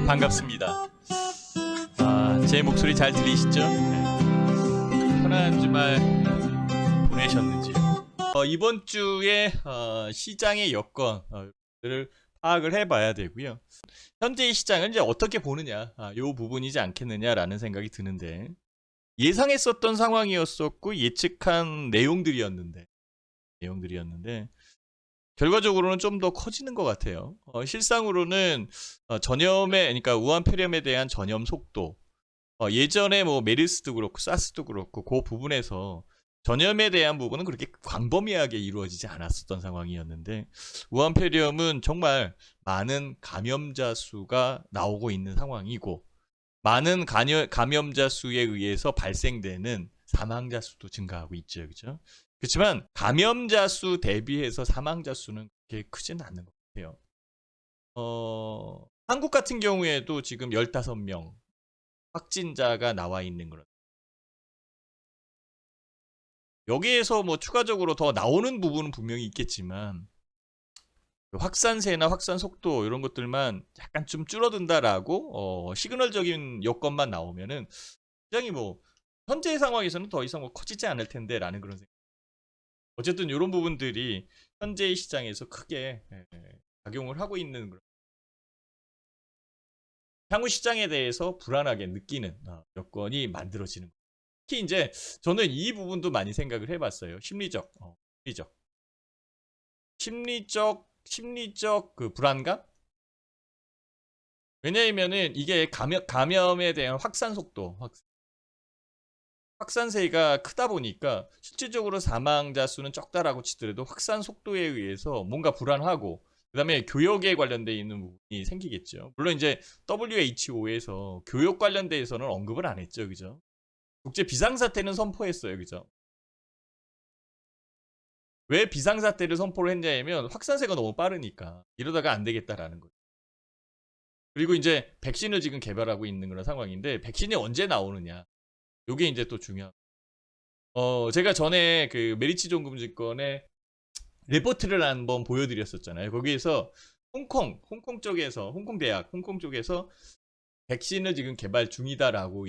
반갑습니다. 제 목소리 잘 들리시죠? 네. 편안한 주말 보내셨는지요? 이번 주에 시장의 여건을 파악을 해봐야 되고요. 현재의 시장을 이제 어떻게 보느냐, 요 부분이지 않겠느냐라는 생각이 드는데, 예상했었던 상황이었었고 예측한 내용들이었는데 결과적으로는 좀 더 커지는 것 같아요. 실상으로는 그러니까 우한 폐렴에 대한 전염 속도, 예전에 뭐 메르스도 그렇고 사스도 그렇고 그 부분에서 전염에 대한 부분은 그렇게 광범위하게 이루어지지 않았었던 상황이었는데, 우한 폐렴은 정말 많은 감염자 수가 나오고 있는 상황이고, 많은 감염자 수에 의해서 발생되는 사망자 수도 증가하고 있죠. 그죠? 그렇지만 감염자 수 대비해서 사망자 수는 그렇게 크지는 않는 것 같아요. 한국 같은 경우에도 지금 15명 확진자가 나와 있는 그런. 여기에서 뭐 추가적으로 더 나오는 부분은 분명히 있겠지만, 확산세나 확산 속도 이런 것들만 약간 좀 줄어든다라고 시그널적인 여건만 나오면은 굉장히 뭐 현재 상황에서는 더 이상 뭐 커지지 않을 텐데라는 그런 생각. 어쨌든 이런 부분들이 현재의 시장에서 크게 작용을 하고 있는 그런, 향후 시장에 대해서 불안하게 느끼는 여건이 만들어지는 거예요. 특히 이제 저는 이 부분도 많이 생각을 해봤어요. 심리적 그 불안감. 왜냐하면은 이게 감염에 대한 확산 속도, 확산세가 크다 보니까 실질적으로 사망자 수는 적다라고 치더라도 확산 속도에 의해서 뭔가 불안하고, 그다음에 교역에 관련돼 있는 부분이 생기겠죠. 물론 이제 WHO에서 교역 관련돼서는 언급을 안 했죠, 그죠? 국제 비상사태는 선포했어요, 그죠? 왜 비상사태를 선포를 했냐면 확산세가 너무 빠르니까 이러다가 안 되겠다라는 거죠. 그리고 이제 백신을 지금 개발하고 있는 그런 상황인데, 백신이 언제 나오느냐, 요게 이제 또 중요한. 제가 전에 그 메리츠 종금증권에 리포트를 한번 보여드렸었잖아요. 거기에서 홍콩 쪽에서 백신을 지금 개발 중이다라고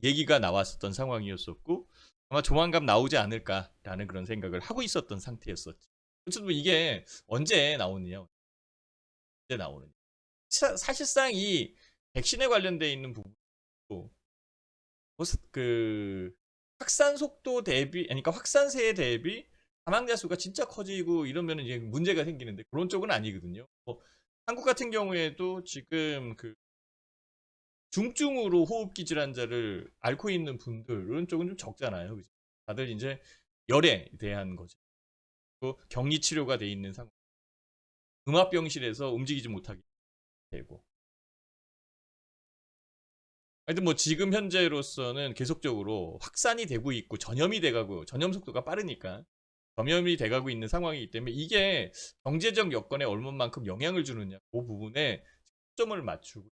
얘기가 나왔었던 상황이었었고, 아마 조만간 나오지 않을까라는 그런 생각을 하고 있었던 상태였었죠. 어쨌든 이게 언제 나오느냐, 언제 나오느냐. 사실상 이 백신에 관련돼 있는 부분도 그 확산 속도 대비, 그러니까 확산세 대비 사망자 수가 진짜 커지고 이러면 이제 문제가 생기는데, 그런 쪽은 아니거든요. 한국 같은 경우에도 지금 그 중증으로 호흡기 질환자를 앓고 있는 분들, 이런 쪽은 좀 적잖아요. 그죠? 다들 이제 열에 대한 거죠. 또 격리 치료가 돼 있는 상황, 음압병실에서 움직이지 못하게 되고. 하여튼 뭐 지금 현재로서는 계속적으로 확산이 되고 있고 전염이 돼가고, 전염 속도가 빠르니까 전염이 돼가고 있는 상황이기 때문에 이게 경제적 여건에 얼마만큼 영향을 주느냐, 그 부분에 초점을 맞추고,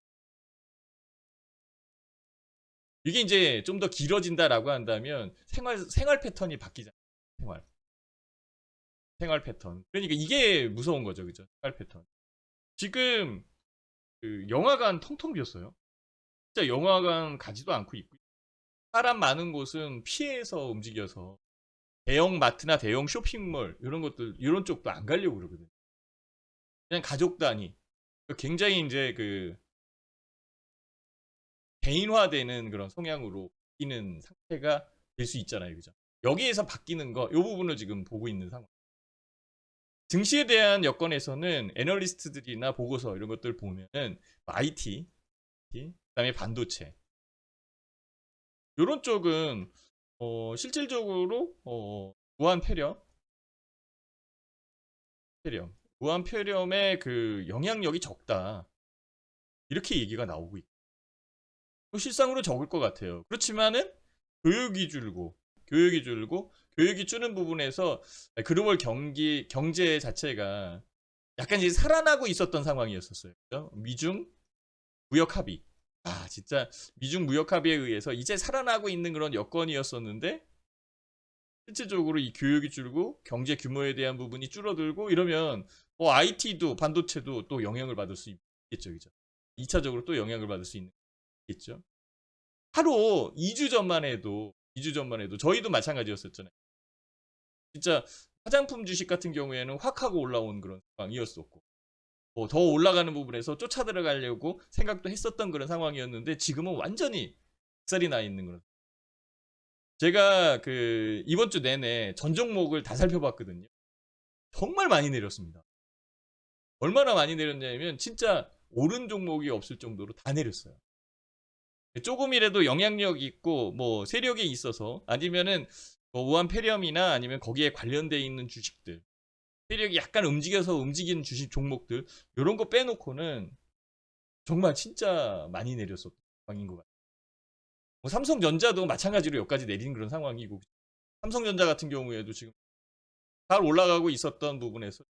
이게 이제 좀 더 길어진다라고 한다면 생활 패턴이 바뀌잖아요. 생활 생활 패턴. 그러니까 이게 무서운 거죠, 그죠? 생활 패턴. 지금 그 영화관 텅텅 비었어요. 진짜 영화관 가지도 않고 있고, 사람 많은 곳은 피해서 움직여서 대형 마트나 대형 쇼핑몰 이런 것들, 이런 쪽도 안 가려고 그러거든요. 그냥 가족 단위. 굉장히 이제 그 개인화되는 그런 성향으로 바뀌는 상태가 될 수 있잖아요, 그죠? 여기에서 바뀌는 거, 이 부분을 지금 보고 있는 상황. 증시에 대한 여건에서는 애널리스트들이나 보고서 이런 것들 보면은 IT, 그다음에 반도체, 이런 쪽은 실질적으로 무한 무한 폐렴의 그 영향력이 적다, 이렇게 얘기가 나오고 있고, 실상으로 적을 것 같아요. 그렇지만은 교육이 줄고 교육이 주는 부분에서 글로벌 경제 자체가 약간 이제 살아나고 있었던 상황이었었어요. 그죠? 미중 무역 합의. 진짜 미중 무역 합의에 의해서 이제 살아나고 있는 그런 여건이었었는데, 실질적으로 이 교육이 줄고 경제 규모에 대한 부분이 줄어들고 이러면 IT도 반도체도 또 영향을 받을 수 있겠죠, 그죠? 2차적으로 또 영향을 받을 수 있겠죠. 하루 2주 전만 해도 저희도 마찬가지였었잖아요. 진짜 화장품 주식 같은 경우에는 확 하고 올라온 그런 상황이었었고, 뭐 더 올라가는 부분에서 쫓아 들어가려고 생각도 했었던 그런 상황이었는데, 지금은 완전히 쌀이 나 있는 그런. 제가 그 이번 주 내내 전 종목을 다 살펴봤거든요. 정말 많이 내렸습니다. 얼마나 많이 내렸냐면 진짜 오른 종목이 없을 정도로 다 내렸어요. 조금이라도 영향력 있고 뭐 세력이 있어서, 아니면은 뭐 우한폐렴이나 아니면 거기에 관련돼 있는 주식들, 세력이 약간 움직이는 주식 종목들, 이런 거 빼놓고는 정말 진짜 많이 내렸었던 상황인 것 같아요. 뭐 삼성전자도 마찬가지로 여기까지 내린 그런 상황이고, 삼성전자 같은 경우에도 지금 잘 올라가고 있었던 부분에서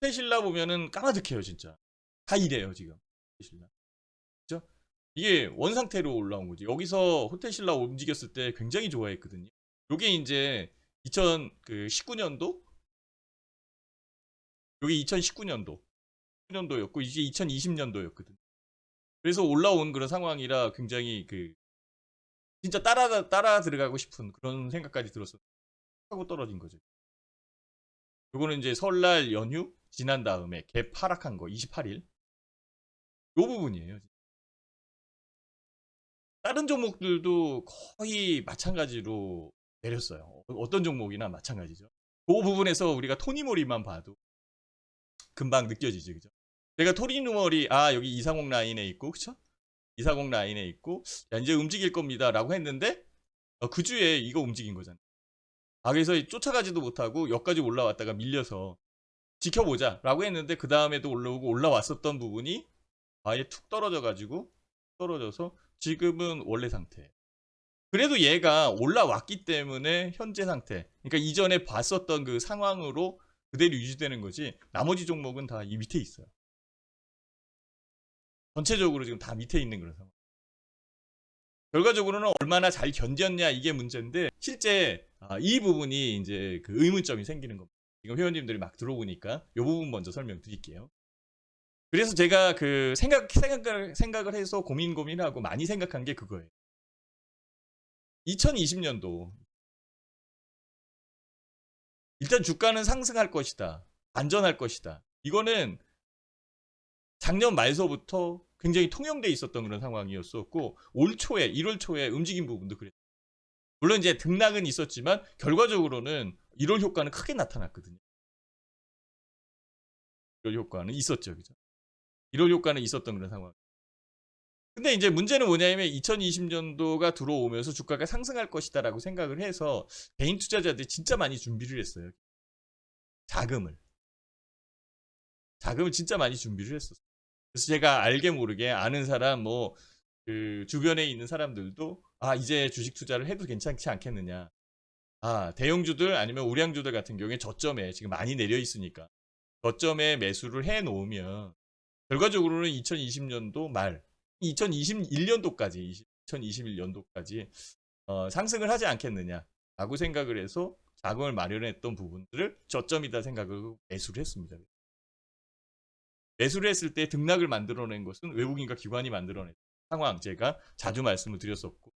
테슬라 보면은 까마득해요 진짜. 다 이래요 지금 테슬라. 그죠? 이게 원상태로 올라온 거지. 여기서 호텔신라 움직였을 때 굉장히 좋아했거든요. 요게 이제 2019년도, 요게 2019년도였고 이게 2020년도였거든. 그래서 올라온 그런 상황이라 굉장히 그 진짜 따라 들어가고 싶은 그런 생각까지 들었어. 하고 떨어진 거죠. 요거는 이제 설날 연휴 지난 다음에 갭 하락한 거 28일. 요 부분이에요. 다른 종목들도 거의 마찬가지로 내렸어요. 어떤 종목이나 마찬가지죠. 그 부분에서 우리가 토니모리만 봐도 금방 느껴지죠. 그죠? 내가 토니모리, 아, 여기 240 라인에 있고, 그쵸? 240 라인에 있고, 야, 이제 움직일 겁니다. 라고 했는데, 그 주에 이거 움직인 거잖아요. 아, 그래서 쫓아가지도 못하고, 여기까지 올라왔다가 밀려서 지켜보자. 라고 했는데, 그 다음에도 올라오고 올라왔었던 부분이 아예 툭 떨어져서 지금은 원래 상태. 그래도 얘가 올라왔기 때문에 현재 상태, 그러니까 이전에 봤었던 그 상황으로 그대로 유지되는 거지, 나머지 종목은 다 이 밑에 있어요. 전체적으로 지금 다 밑에 있는 그런 상황. 결과적으로는 얼마나 잘 견뎠냐 이게 문제인데, 실제 이 부분이 이제 그 의문점이 생기는 겁니다. 지금 회원님들이 막 들어오니까 이 부분 먼저 설명드릴게요. 그래서 제가 그 생각을 해서 고민하고 많이 생각한 게 그거예요. 2020년도 일단 주가는 상승할 것이다. 안전할 것이다. 이거는 작년 말서부터 굉장히 통용돼 있었던 그런 상황이었었고, 올 초에 1월 초에 움직인 부분도 그랬어요. 물론 이제 등락은 있었지만 결과적으로는 1월 효과는 크게 나타났거든요. 1월 효과는 있었죠. 그죠? 1월 효과는 있었던 그런 상황. 근데 이제 문제는 뭐냐면 2020년도가 들어오면서 주가가 상승할 것이다라고 생각을 해서 개인 투자자들이 진짜 많이 준비를 했어요. 자금을 진짜 많이 준비를 했었어요. 그래서 제가 알게 모르게 아는 사람, 뭐 그 주변에 있는 사람들도 아, 이제 주식 투자를 해도 괜찮지 않겠느냐. 아, 대형주들 아니면 우량주들 같은 경우에 저점에 지금 많이 내려 있으니까 저점에 매수를 해 놓으면 결과적으로는 2020년도 말, 2021년도까지 상승을 하지 않겠느냐라고 생각을 해서 자금을 마련했던 부분들을 저점이다 생각을 매수를 했습니다. 매수를 했을 때 등락을 만들어낸 것은 외국인과 기관이 만들어낸 상황, 제가 자주 말씀을 드렸었고,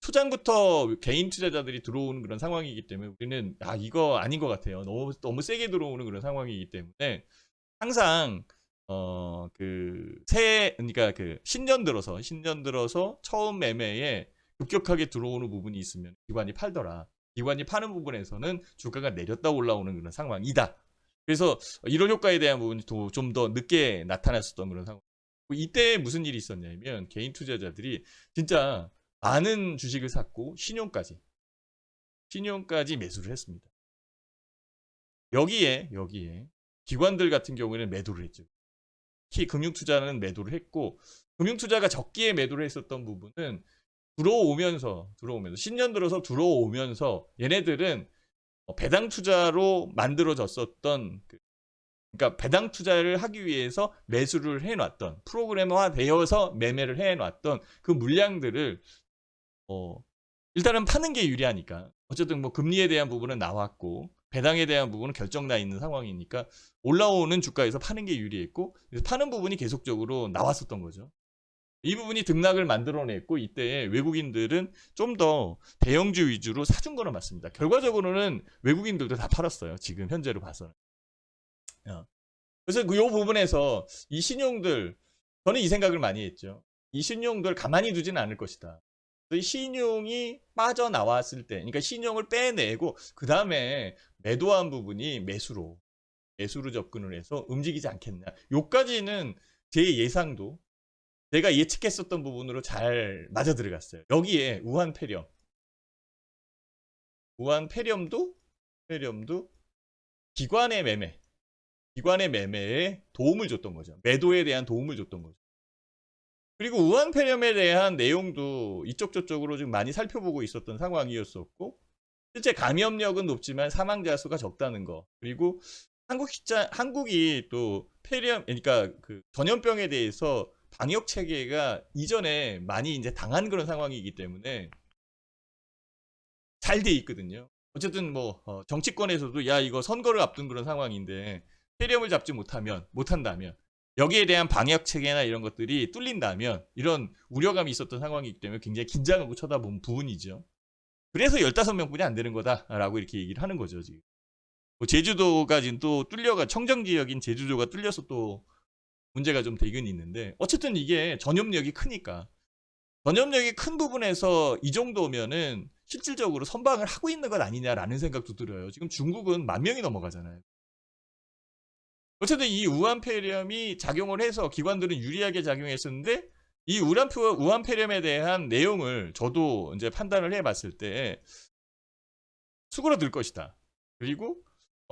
초장부터 개인 투자자들이 들어오는 그런 상황이기 때문에 우리는 이거 아닌 것 같아요. 너무 세게 들어오는 그런 상황이기 때문에 항상 그러니까 그 신년 들어서 처음 매매에 급격하게 들어오는 부분이 있으면 기관이 팔더라. 기관이 파는 부분에서는 주가가 내렸다 올라오는 그런 상황이다. 그래서 이런 효과에 대한 부분이 좀 더 늦게 나타났었던 그런 상황. 이때 무슨 일이 있었냐면 개인 투자자들이 진짜 많은 주식을 샀고 신용까지 매수를 했습니다. 여기에 기관들 같은 경우에는 매도를 했죠. 특히 금융투자는 매도를 했고, 금융투자가 적기에 매도를 했었던 부분은 들어오면서 신년 들어서 들어오면서 얘네들은 배당 투자로 만들어졌었던 그러니까 배당 투자를 하기 위해서 매수를 해놨던, 프로그래머화 되어서 매매를 해놨던 그 물량들을 일단은 파는 게 유리하니까, 어쨌든 뭐 금리에 대한 부분은 나왔고 배당에 대한 부분은 결정 나 있는 상황이니까 올라오는 주가에서 파는 게 유리했고, 그래서 파는 부분이 계속적으로 나왔었던 거죠. 이 부분이 등락을 만들어냈고, 이때 외국인들은 좀 더 대형주 위주로 사준 거는 맞습니다. 결과적으로는 외국인들도 다 팔았어요. 지금 현재로 봐서는. 그래서 이 부분에서 이 신용들, 저는 이 생각을 많이 했죠. 이 신용들 가만히 두지는 않을 것이다. 이 신용이 빠져나왔을 때, 그러니까 신용을 빼내고 그 다음에 매도한 부분이 매수로 접근을 해서 움직이지 않겠냐. 요까지는 제 예상도 제가 예측했었던 부분으로 잘 맞아 들어갔어요. 여기에 우한 폐렴도 기관의 매매에 도움을 줬던 거죠. 매도에 대한 도움을 줬던 거죠. 그리고 우한폐렴에 대한 내용도 이쪽 저쪽으로 지금 많이 살펴보고 있었던 상황이었었고, 실제 감염력은 높지만 사망자 수가 적다는 거, 그리고 한국이 또 폐렴, 그러니까 그 전염병에 대해서 방역 체계가 이전에 많이 이제 당한 그런 상황이기 때문에 잘 돼 있거든요. 어쨌든 뭐 정치권에서도 야 이거 선거를 앞둔 그런 상황인데 폐렴을 잡지 못한다면 여기에 대한 방역 체계나 이런 것들이 뚫린다면 이런 우려감이 있었던 상황이기 때문에 굉장히 긴장하고 쳐다본 부분이죠. 그래서 15명뿐이 안 되는 거다라고 이렇게 얘기를 하는 거죠. 지금 뭐 제주도가 지금 또 뚫려가 청정 지역인 제주도가 뚫려서 또 문제가 좀 되긴 있는데, 어쨌든 이게 전염력이 크니까 전염력이 큰 부분에서 이 정도면은 실질적으로 선방을 하고 있는 것 아니냐라는 생각도 들어요. 지금 중국은 10,000명이 넘어가잖아요. 어쨌든 이 우한폐렴이 작용을 해서 기관들은 유리하게 작용했었는데, 이 우한폐렴에 대한 내용을 저도 이제 판단을 해봤을 때 수그러들 것이다. 그리고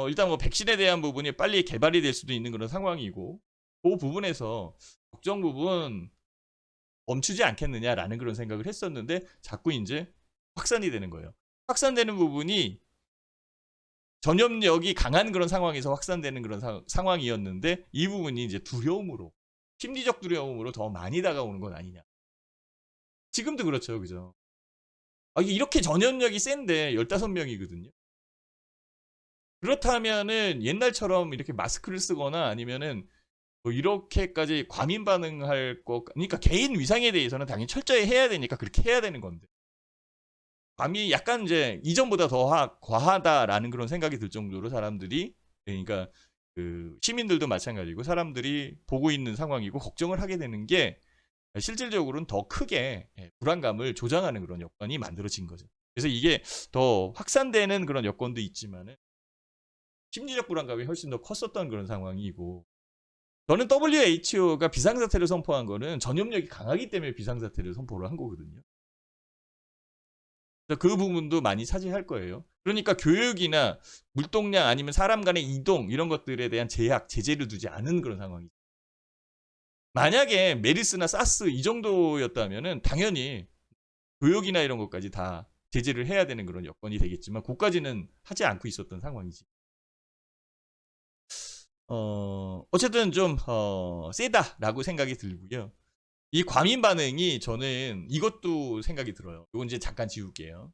일단 뭐 백신에 대한 부분이 빨리 개발이 될 수도 있는 그런 상황이고, 그 부분에서 걱정 부분 멈추지 않겠느냐라는 그런 생각을 했었는데 자꾸 이제 확산이 되는 거예요. 확산되는 부분이 전염력이 강한 그런 상황에서 확산되는 그런 상황이었는데, 이 부분이 이제 심리적 두려움으로 더 많이 다가오는 건 아니냐. 지금도 그렇죠. 그죠? 이렇게 전염력이 센데 15명이거든요. 그렇다면은 옛날처럼 이렇게 마스크를 쓰거나 아니면은 뭐 이렇게까지 과민 반응할 그러니까 개인 위상에 대해서는 당연히 철저히 해야 되니까 그렇게 해야 되는 건데, 감이 약간 이제 이전보다 더 과하다라는 그런 생각이 들 정도로 사람들이, 그러니까 그 시민들도 마찬가지고 사람들이 보고 있는 상황이고, 걱정을 하게 되는 게 실질적으로는 더 크게 불안감을 조장하는 그런 여건이 만들어진 거죠. 그래서 이게 더 확산되는 그런 여건도 있지만은 심리적 불안감이 훨씬 더 컸었던 그런 상황이고, 저는 WHO가 비상사태를 선포한 거는 전염력이 강하기 때문에 비상사태를 선포를 한 거거든요. 그 부분도 많이 차지할 거예요. 그러니까 교육이나 물동량 아니면 사람 간의 이동 이런 것들에 대한 제재를 두지 않은 그런 상황이죠. 만약에 메르스나 사스 이 정도였다면은 당연히 교육이나 이런 것까지 다 제재를 해야 되는 그런 여건이 되겠지만, 그까지는 하지 않고 있었던 상황이지. 어쨌든 좀 세다라고 생각이 들고요. 이 과민 반응이 저는 이것도 생각이 들어요. 이건 이제 잠깐 지울게요.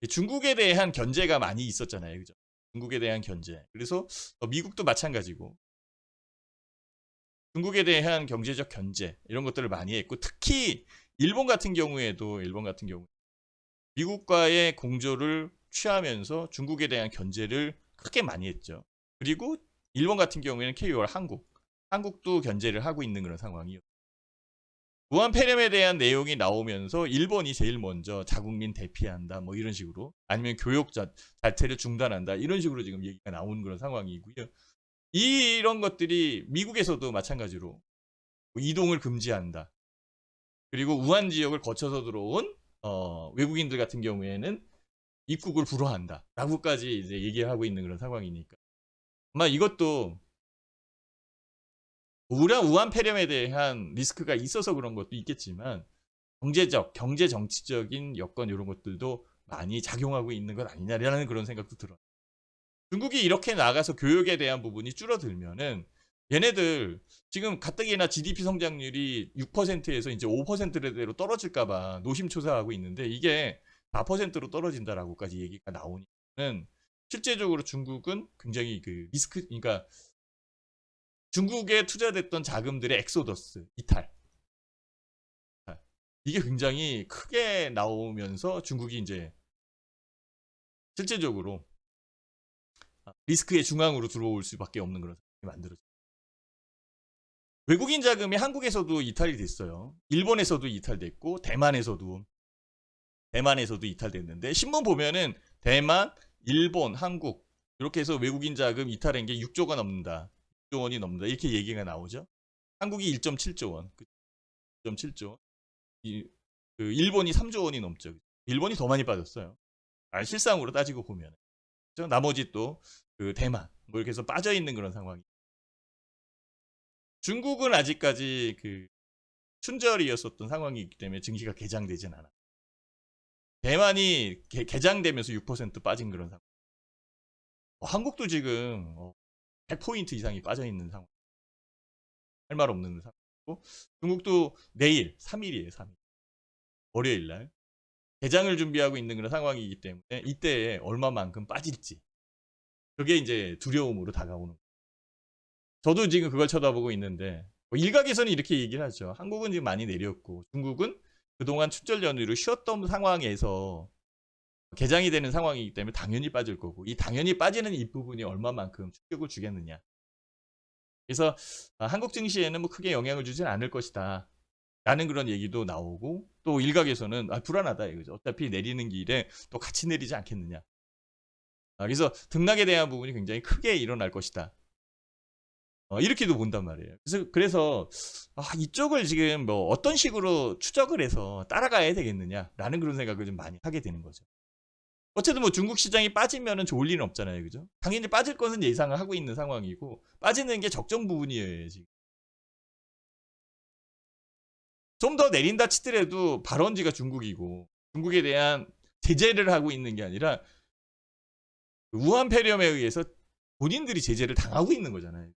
중국에 대한 견제가 많이 있었잖아요. 그죠? 중국에 대한 견제. 그래서 미국도 마찬가지고 중국에 대한 경제적 견제 이런 것들을 많이 했고, 특히 일본 같은 경우에도 미국과의 공조를 취하면서 중국에 대한 견제를 크게 많이 했죠. 그리고 일본 같은 경우에는 KOR 한국도 견제를 하고 있는 그런 상황이요. 무한폐렴에 대한 내용이 나오면서 일본이 제일 먼저 자국민 대피한다 뭐 이런 식으로, 아니면 교육 자체를 중단한다 이런 식으로 지금 얘기가 나오는 그런 상황이고요. 이런 것들이 미국에서도 마찬가지로 이동을 금지한다. 그리고 우한 지역을 거쳐서 들어온 외국인들 같은 경우에는 입국을 불허한다 라고까지 이제 얘기를 하고 있는 그런 상황이니까, 아마 이것도 우한폐렴에 대한 리스크가 있어서 그런 것도 있겠지만, 경제 정치적인 여건 이런 것들도 많이 작용하고 있는 것 아니냐라는 그런 생각도 들어요. 중국이 이렇게 나가서 교육에 대한 부분이 줄어들면은 얘네들 지금 가뜩이나 GDP 성장률이 6%에서 이제 5%대로 떨어질까봐 노심초사하고 있는데, 이게 4%로 떨어진다라고까지 얘기가 나오니까는 실제적으로 중국은 굉장히 그 리스크, 그러니까 중국에 투자됐던 자금들의 엑소더스, 이탈. 이게 굉장히 크게 나오면서 중국이 이제 실제적으로 리스크의 중앙으로 들어올 수밖에 없는 그런 상황이 만들어졌어요. 외국인 자금이 한국에서도 이탈이 됐어요. 일본에서도 이탈됐고 대만에서도 이탈됐는데 신문 보면은 대만, 일본, 한국 이렇게 해서 외국인 자금 이탈한 게 6조가 넘는다. 6조 원이 넘는다. 이렇게 얘기가 나오죠. 한국이 1.7조 원. 1.7조 원. 그 일본이 3조 원이 넘죠. 일본이 더 많이 빠졌어요. 실상으로 따지고 보면. 그렇죠? 나머지 또 그 대만 뭐 이렇게 해서 빠져 있는 그런 상황이. 중국은 아직까지 그 춘절이었었던 상황이기 때문에 증시가 개장되진 않아. 대만이 개장되면서 6% 빠진 그런 상황. 한국도 지금 100포인트 이상이 빠져 있는 상황. 할 말 없는 상황이고 중국도 내일 3일이에요. 3일. 월요일 날 개장을 준비하고 있는 그런 상황이기 때문에 이때에 얼마만큼 빠질지 그게 이제 두려움으로 다가오는 거예요. 저도 지금 그걸 쳐다보고 있는데 일각에서는 이렇게 얘기를 하죠. 한국은 지금 많이 내렸고 중국은 그동안 춘절 연휴로 쉬었던 상황에서 개장이 되는 상황이기 때문에 당연히 빠질 거고 이 당연히 빠지는 이 부분이 얼마만큼 충격을 주겠느냐. 그래서 한국 증시에는 뭐 크게 영향을 주진 않을 것이다. 라는 그런 얘기도 나오고 또 일각에서는 불안하다 이거죠. 어차피 내리는 길에 또 같이 내리지 않겠느냐. 그래서 등락에 대한 부분이 굉장히 크게 일어날 것이다. 이렇게도 본단 말이에요. 그래서 이쪽을 지금 뭐 어떤 식으로 추적을 해서 따라가야 되겠느냐라는 그런 생각을 좀 많이 하게 되는 거죠. 어쨌든 뭐 중국 시장이 빠지면은 좋을 일은 없잖아요, 그죠? 당연히 빠질 것은 예상을 하고 있는 상황이고 빠지는 게 적정 부분이에요, 지금. 좀 더 내린다 치더라도 발원지가 중국이고 중국에 대한 제재를 하고 있는 게 아니라 우한 폐렴에 의해서 본인들이 제재를 당하고 있는 거잖아요.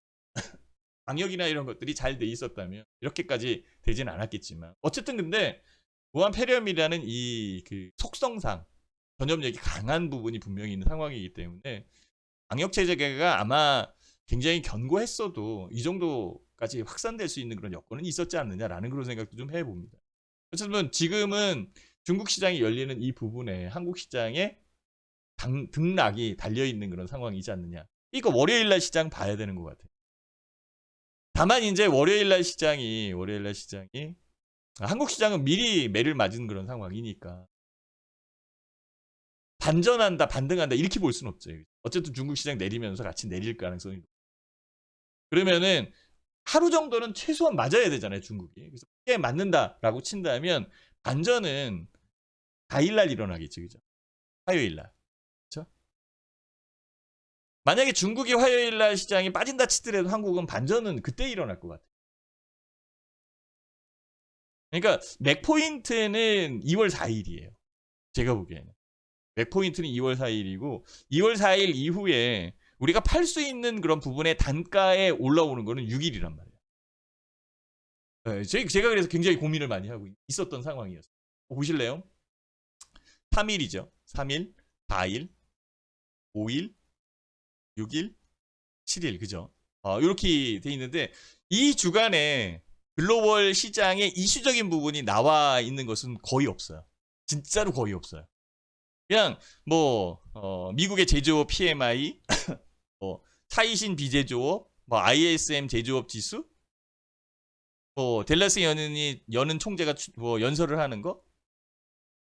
방역이나 이런 것들이 잘 돼 있었다면 이렇게까지 되진 않았겠지만 어쨌든 근데 우한 폐렴이라는 이 그 속성상 전염력이 강한 부분이 분명히 있는 상황이기 때문에 방역 체제가 아마 굉장히 견고했어도 이 정도까지 확산될 수 있는 그런 여건은 있었지 않느냐라는 그런 생각도 좀 해봅니다. 어쨌든 지금은 중국 시장이 열리는 이 부분에 한국 시장의 등락이 달려있는 그런 상황이지 않느냐. 이거 월요일날 시장 봐야 되는 것 같아요. 다만 이제 월요일날 시장이 한국 시장은 미리 매를 맞은 그런 상황이니까 반전한다, 반등한다 이렇게 볼 수는 없죠. 어쨌든 중국 시장 내리면서 같이 내릴 가능성이. 그러면은 하루 정도는 최소한 맞아야 되잖아요, 중국이. 그래서 크게 맞는다라고 친다면 반전은 4일날 일어나겠죠, 그죠? 화요일날. 그렇죠? 만약에 중국이 화요일날 시장이 빠진다 치더라도 한국은 반전은 그때 일어날 것 같아요. 그러니까 맥포인트는 2월 4일이에요. 제가 보기에는. 맥포인트는 2월 4일이고 2월 4일 이후에 우리가 팔 수 있는 그런 부분의 단가에 올라오는 거는 6일이란 말이에요. 제가 그래서 굉장히 고민을 많이 하고 있었던 상황이었어요. 보실래요? 3일이죠. 3일, 4일, 5일, 6일, 7일, 그죠? 이렇게 돼 있는데 이 주간에 글로벌 시장의 이슈적인 부분이 나와 있는 것은 거의 없어요. 진짜로 거의 없어요. 그냥 뭐 미국의 제조업 PMI, 뭐 차이신 비제조업, 뭐 ISM 제조업 지수, 뭐 댈러스 여는 총재가 뭐 연설을 하는 거,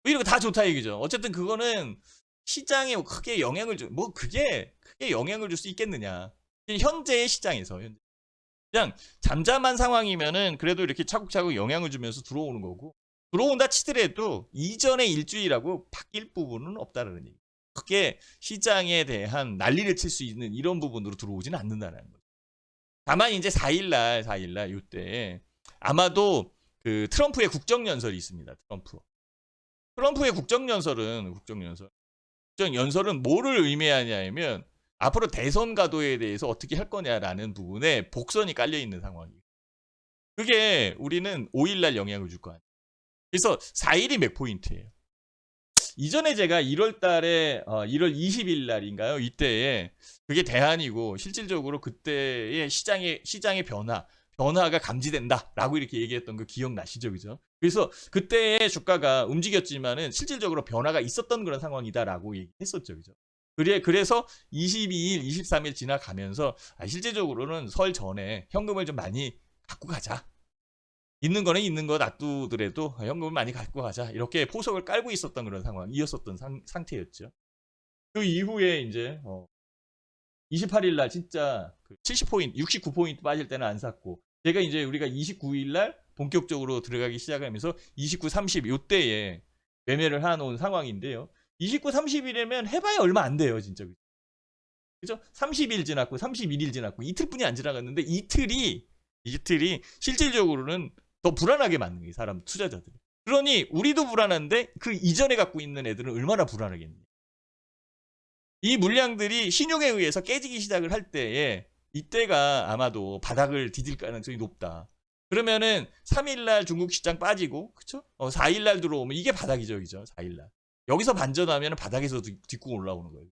뭐 이런 거 다 좋다 얘기죠. 어쨌든 그거는 시장에 크게 영향을 그게 크게 영향을 줄 수 있겠느냐. 현재의 시장에서 그냥 잠잠한 상황이면은 그래도 이렇게 차곡차곡 영향을 주면서 들어오는 거고 들어온다 치더라도 이전의 일주일하고 바뀔 부분은 없다는 얘기. 그게 시장에 대한 난리를 칠 수 있는 이런 부분으로 들어오지는 않는다는 거죠. 다만 이제 4일날 이때 아마도 그 트럼프의 국정연설이 있습니다. 트럼프의 국정연설은 뭐를 의미하냐면 앞으로 대선 가도에 대해서 어떻게 할 거냐라는 부분에 복선이 깔려 있는 상황이에요. 그게 우리는 5일날 영향을 줄 거 아니에요. 그래서 4일이 맥포인트예요. 이전에 제가 1월 달에 1월 20일 날인가요? 이때에 그게 대안이고 실질적으로 그때의 시장의 변화가 감지된다라고 이렇게 얘기했던 거 기억나시죠? 그죠? 그래서 그때의 주가가 움직였지만은 실질적으로 변화가 있었던 그런 상황이다라고 얘기했었죠. 그죠? 그래서 22일, 23일 지나가면서 실질적으로는 설 전에 현금을 좀 많이 갖고 가자. 있는 거는 있는 거 놔두더라도 현금을 많이 갖고 가자. 이렇게 포석을 깔고 있었던 그런 상황이었었던 상태였죠. 그 이후에 이제 28일 날 진짜 70포인트, 69포인트 빠질 때는 안 샀고 제가 이제 우리가 29일 날 본격적으로 들어가기 시작하면서 29, 30 요때에 매매를 해놓은 상황인데요. 29, 30일이면 해봐야 얼마 안 돼요, 진짜. 그죠? 30일 지났고 31일 지났고 이틀뿐이 안 지나갔는데 이틀이 실질적으로는 더 불안하게 만든 거예요, 사람 투자자들. 그러니 우리도 불안한데 그 이전에 갖고 있는 애들은 얼마나 불안하겠니? 이 물량들이 신용에 의해서 깨지기 시작을 할 때에 이때가 아마도 바닥을 디딜 가능성이 높다. 그러면은 3일날 중국 시장 빠지고, 그쵸? 4일날 들어오면 이게 바닥이죠, 그죠? 4일날. 여기서 반전하면 바닥에서 딛고 올라오는 거예요.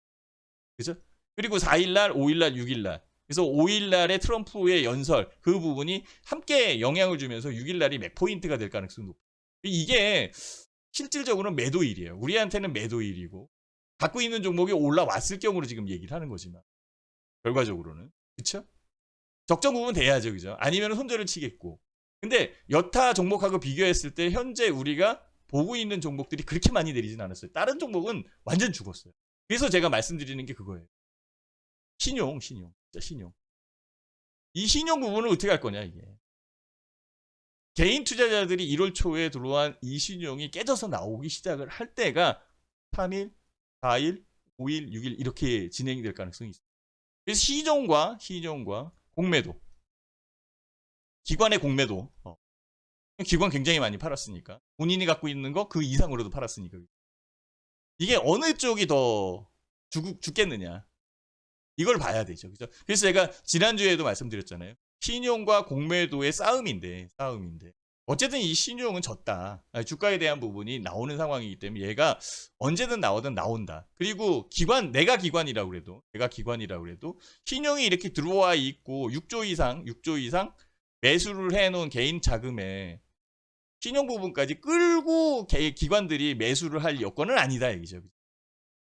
그죠? 그리고 4일날, 5일날, 6일날. 그래서 5일날에 트럼프의 연설, 그 부분이 함께 영향을 주면서 6일날이 맥포인트가 될 가능성이 높아요. 이게 실질적으로는 매도일이에요. 우리한테는 매도일이고, 갖고 있는 종목이 올라왔을 경우로 지금 얘기를 하는 거지만, 결과적으로는. 그쵸? 적정 부분 돼야죠, 그죠? 아니면 손절을 치겠고. 근데 여타 종목하고 비교했을 때 현재 우리가 보고 있는 종목들이 그렇게 많이 내리진 않았어요. 다른 종목은 완전 죽었어요. 그래서 제가 말씀드리는 게 그거예요. 신용. 진짜 신용. 이 신용 부분을 어떻게 할 거냐, 이게. 개인 투자자들이 1월 초에 들어온 이 신용이 깨져서 나오기 시작을 할 때가 3일, 4일, 5일, 6일 이렇게 진행이 될 가능성이 있어요. 그래서 시종과 공매도. 기관의 공매도. 기관 굉장히 많이 팔았으니까. 본인이 갖고 있는 거 그 이상으로도 팔았으니까. 이게 어느 쪽이 더 죽겠느냐. 이걸 봐야 되죠. 그죠? 그래서 제가 지난주에도 말씀드렸잖아요. 신용과 공매도의 싸움인데. 어쨌든 이 신용은 졌다. 주가에 대한 부분이 나오는 상황이기 때문에 얘가 언제든 나온다. 그리고 내가 기관이라고 그래도 신용이 이렇게 들어와 있고 6조 이상 매수를 해놓은 개인 자금에 신용 부분까지 끌고 기관들이 매수를 할 여건은 아니다 얘기죠.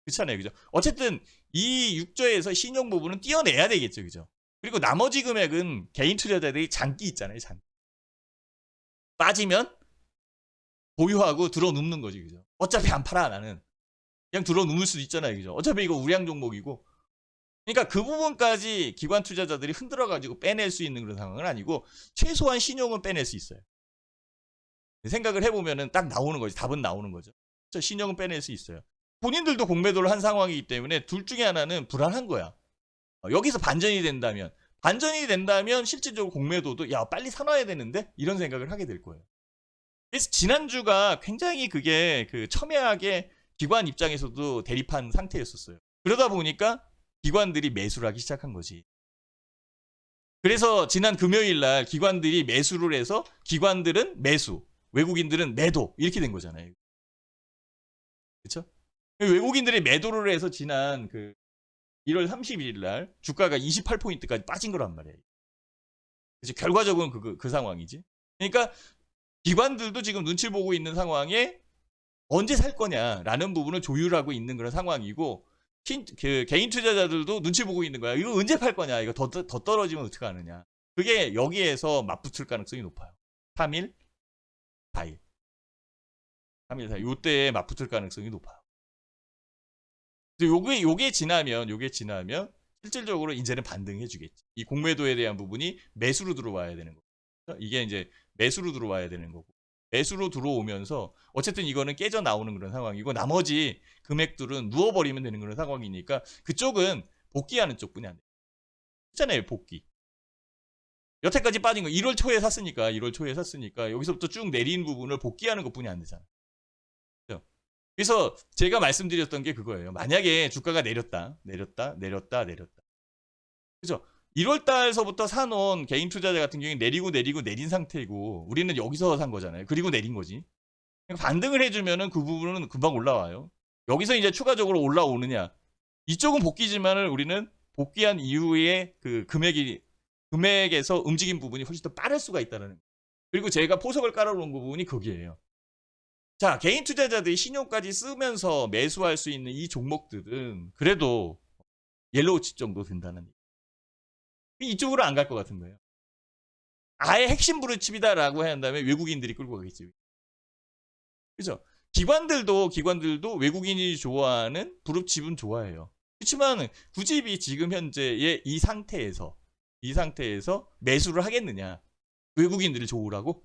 그렇잖아요. 그죠? 어쨌든 이 6조에서 신용 부분은 띄어내야 되겠죠. 그죠? 그리고 나머지 금액은 개인 투자자들이 장기 있잖아요. 장기. 빠지면 보유하고 들어눕는 거지. 그죠? 어차피 안 팔아 나는. 그냥 들어눕을 수도 있잖아요. 그죠? 어차피 이거 우량 종목이고. 그러니까 그 부분까지 기관 투자자들이 흔들어가지고 빼낼 수 있는 그런 상황은 아니고 최소한 신용은 빼낼 수 있어요. 생각을 해보면은 딱 나오는 거지. 답은 나오는 거죠. 신용은 빼낼 수 있어요. 본인들도 공매도를 한 상황이기 때문에 둘 중에 하나는 불안한 거야. 여기서 반전이 된다면 실질적으로 공매도도 야 빨리 사놔야 되는데 이런 생각을 하게 될 거예요. 그래서 지난주가 굉장히 그게 첨예하게 기관 입장에서도 대립한 상태였었어요. 그러다 보니까 기관들이 매수를 하기 시작한 거지. 그래서 지난 금요일 날 기관들이 매수를 해서 기관들은 매수, 외국인들은 매도 이렇게 된 거잖아요. 그렇죠? 외국인들이 매도를 해서 지난 1월 31일 날 주가가 28포인트까지 빠진 거란 말이에요. 그래서 결과적으로는 그 상황이지. 그러니까 기관들도 지금 눈치 보고 있는 상황에 언제 살 거냐라는 부분을 조율하고 있는 그런 상황이고 개인 투자자들도 눈치 보고 있는 거야. 이거 언제 팔 거냐. 이거 더 떨어지면 어떻게 하느냐. 그게 여기에서 맞붙을 가능성이 높아요. 3일, 4일. 3일, 4일. 요때에 맞붙을 가능성이 높아요. 요게 지나면 실질적으로 이제는 반등해 주겠지. 이 공매도에 대한 부분이 매수로 들어와야 되는 거죠. 이게 이제 매수로 들어와야 되는 거고. 매수로 들어오면서 어쨌든 이거는 깨져 나오는 그런 상황이고 나머지 금액들은 누워버리면 되는 그런 상황이니까 그쪽은 복귀하는 쪽뿐이 안 돼. 있잖아요, 복귀. 여태까지 빠진 거 1월 초에 샀으니까 여기서부터 쭉 내린 부분을 복귀하는 것뿐이 안 되잖아. 그래서 제가 말씀드렸던 게 그거예요. 만약에 주가가 내렸다. 그죠? 1월 달서부터 사놓은 개인 투자자 같은 경우에 내린 상태이고 우리는 여기서 산 거잖아요. 그리고 내린 거지. 반등을 해주면은 그 부분은 금방 올라와요. 여기서 이제 추가적으로 올라오느냐. 이쪽은 복귀지만은 우리는 복귀한 이후에 그 금액에서 움직인 부분이 훨씬 더 빠를 수가 있다는 거예요. 그리고 제가 포석을 깔아놓은 부분이 거기에요. 자, 개인 투자자들이 신용까지 쓰면서 매수할 수 있는 이 종목들은 그래도 옐로우 칩 정도 된다는 얘기. 이쪽으로 안 갈 것 같은 거예요. 아예 핵심 블루칩이다라고 한다면 외국인들이 끌고 가겠지. 그죠? 기관들도 외국인이 좋아하는 블루칩은 좋아해요. 그렇지만 굳이 지금 현재의 이 상태에서 매수를 하겠느냐? 외국인들이 좋으라고?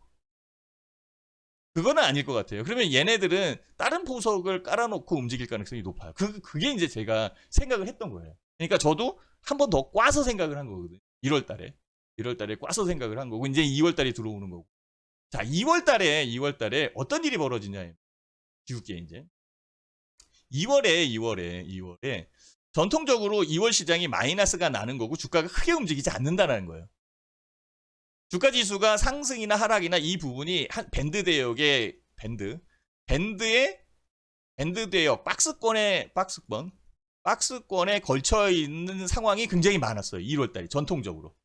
그거는 아닐 것 같아요. 그러면 얘네들은 다른 보석을 깔아놓고 움직일 가능성이 높아요. 그게 이제 제가 생각을 했던 거예요. 그러니까 저도 한 번 더 꽈서 생각을 한 거거든요. 1월 달에 꽈서 생각을 한 거고, 이제 2월 달에 들어오는 거고. 자, 2월 달에 어떤 일이 벌어지냐. 기울게 이제. 2월에 전통적으로 2월 시장이 마이너스가 나는 거고 주가가 크게 움직이지 않는다는 거예요. 주가 지수가 상승이나 하락이나 이 부분이 한 밴드 대역의 밴드의 대역 박스권에 걸쳐 있는 상황이 굉장히 많았어요. 1월 달에 전통적으로.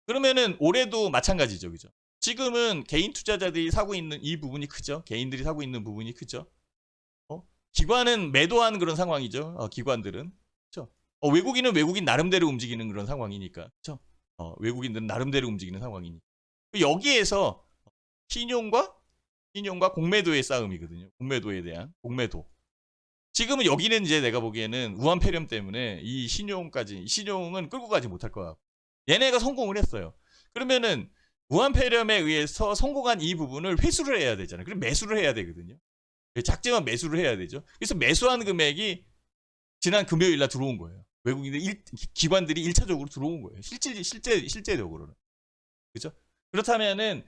그러면은 올해도 마찬가지죠. 그죠? 지금은 개인 투자자들이 사고 있는 이 부분이 크죠. 개인들이 사고 있는 부분이 크죠. 기관은 매도하는 그런 상황이죠. 기관들은. 그렇죠? 외국인은 외국인 나름대로 움직이는 그런 상황이니까. 그렇죠? 외국인들은 나름대로 움직이는 상황이니까. 여기에서 신용과 공매도의 싸움이거든요. 공매도에 대한 공매도. 지금은 여기는 이제 내가 보기에는 우한폐렴 때문에 이 신용은 끌고 가지 못할 것 같고. 얘네가 성공을 했어요. 그러면은 우한폐렴에 의해서 성공한 이 부분을 회수를 해야 되잖아요. 그럼 매수를 해야 되거든요. 작정한 매수를 해야 되죠. 그래서 매수한 금액이 지난 금요일 날 들어온 거예요. 기관들이 1차적으로 들어온 거예요. 실제적으로는. 그죠? 그렇다면은,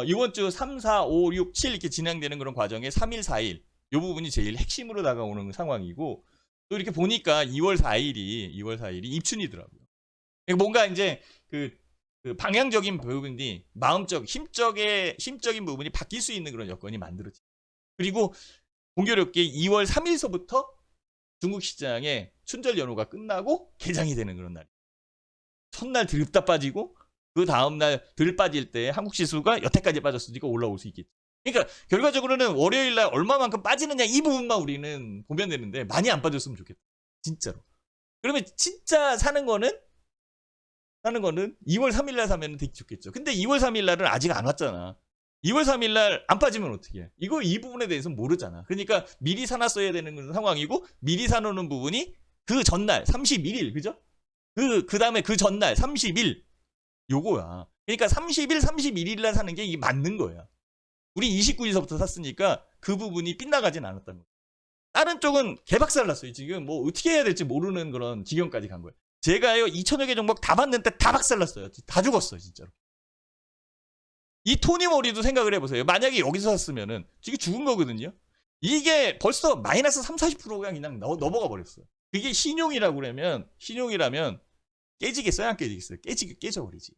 이번 주 3, 4, 5, 6, 7 이렇게 진행되는 그런 과정에 3일, 4일, 이 부분이 제일 핵심으로 다가오는 상황이고, 또 이렇게 보니까 2월 4일이 입춘이더라고요. 뭔가 이제 그 방향적인 부분이 힘적인 부분이 바뀔 수 있는 그런 여건이 만들어져요. 그리고 공교롭게 2월 3일서부터 중국 시장의 춘절 연휴가 끝나고 개장이 되는 그런 날. 첫날 드립다 빠지고 그 다음날 들 빠질 때 한국 지수가 여태까지 빠졌으니까 올라올 수 있겠죠. 그러니까 결과적으로는 월요일 날 얼마만큼 빠지느냐 이 부분만 우리는 보면 되는데 많이 안 빠졌으면 좋겠다. 진짜로. 그러면 진짜 사는 거는 2월 3일 날 사면 되게 좋겠죠. 근데 2월 3일 날은 아직 안 왔잖아. 2월 3일 날 안 빠지면 어떻게 해? 이 부분에 대해서는 모르잖아. 그러니까 미리 사놨어야 되는 상황이고, 미리 사놓는 부분이 그 전날 31일, 그죠? 그 다음에 그 전날 30일 요거야. 그러니까 30일, 31일 날 사는 게 이게 맞는 거야. 우리 29일서부터 샀으니까 그 부분이 빗나가진 않았다는 거야. 다른 쪽은 개박살 났어요. 지금 뭐 어떻게 해야 될지 모르는 그런 지경까지 간 거예요. 제가요 2천여 개 종목 다 봤는데 다 박살 났어요. 다 죽었어요, 진짜로. 이 토니모리도 생각을 해보세요. 만약에 여기서 샀으면은 지금 죽은 거거든요. 이게 벌써 마이너스 3, 40%가 그냥 넘어가 버렸어요. 그게 신용이라면 깨지겠어요? 안 깨지겠어요? 깨져버리지.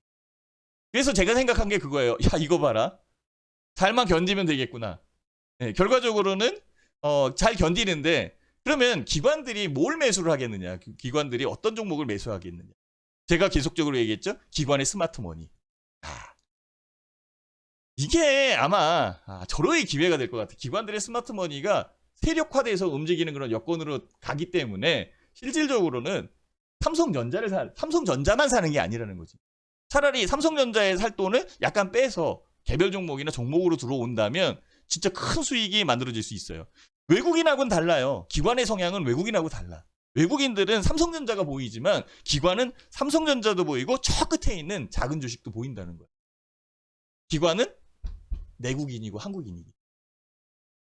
그래서 제가 생각한 게 그거예요. 야, 이거 봐라. 잘만 견디면 되겠구나. 네, 결과적으로는 잘 견디는데, 그러면 기관들이 뭘 매수를 하겠느냐? 기관들이 어떤 종목을 매수하겠느냐? 제가 계속적으로 얘기했죠? 기관의 스마트머니. 이게 아마 절호의 기회가 될 것 같아요. 기관들의 스마트머니가 세력화돼서 움직이는 그런 여건으로 가기 때문에 실질적으로는 삼성전자만 사는 게 아니라는 거지. 차라리 삼성전자에 살 돈을 약간 빼서 개별 종목이나 종목으로 들어온다면 진짜 큰 수익이 만들어질 수 있어요. 외국인하고는 달라요. 기관의 성향은 외국인하고 달라. 외국인들은 삼성전자가 보이지만 기관은 삼성전자도 보이고 저 끝에 있는 작은 주식도 보인다는 거예요. 기관은 내국인이고 한국인이고.